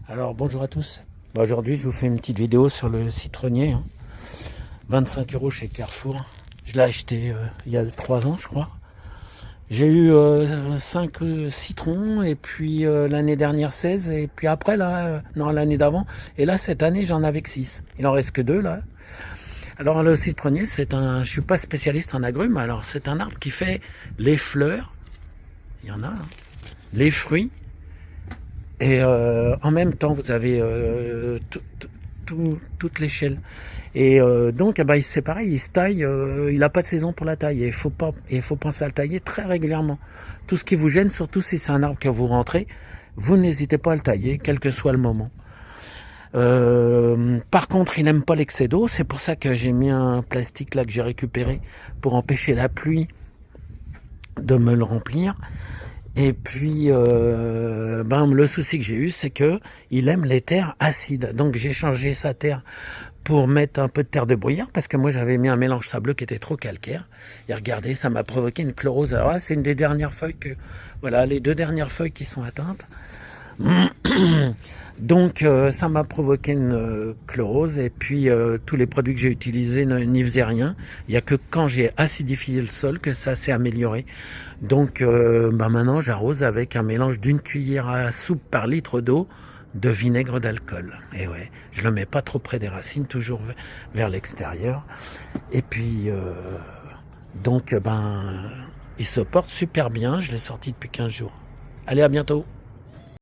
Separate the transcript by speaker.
Speaker 1: Alors bonjour à tous. Aujourd'hui je vous fais une petite vidéo sur le citronnier. 25 € chez Carrefour. Je l'ai acheté il y a 3 ans je crois. J'ai eu 5 citrons et puis l'année dernière 16 et puis après là, non l'année d'avant. Et là cette année j'en avais que 6. Il en reste que 2 là. Alors le citronnier je suis pas spécialiste en agrumes, alors c'est un arbre qui fait les fleurs, il y en a, hein, les fruits. Et en même temps, vous avez toute l'échelle. Et donc, c'est pareil, il se taille. Il n'a pas de saison pour la taille. Et il faut penser à le tailler très régulièrement. Tout ce qui vous gêne, surtout si c'est un arbre que vous rentrez, vous n'hésitez pas à le tailler, quel que soit le moment. Par contre, il n'aime pas l'excès d'eau. C'est pour ça que j'ai mis un plastique là que j'ai récupéré pour empêcher la pluie de me le remplir. Et puis, le souci que j'ai eu, c'est que il aime les terres acides. Donc, j'ai changé sa terre pour mettre un peu de terre de bruyère, parce que moi, j'avais mis un mélange sableux qui était trop calcaire. Et regardez, ça m'a provoqué une chlorose. Alors là, c'est une des dernières feuilles voilà, les 2 dernières feuilles qui sont atteintes. Donc ça m'a provoqué une chlorose et puis tous les produits que j'ai utilisés n'y faisaient rien. Il n'y a que quand j'ai acidifié le sol que ça s'est amélioré. Donc maintenant j'arrose avec un mélange d'1 cuillère à soupe par litre d'eau de vinaigre d'alcool. Et ouais, je le mets pas trop près des racines, toujours vers l'extérieur. Et puis il se porte super bien. Je l'ai sorti depuis 15 jours. Allez, à bientôt.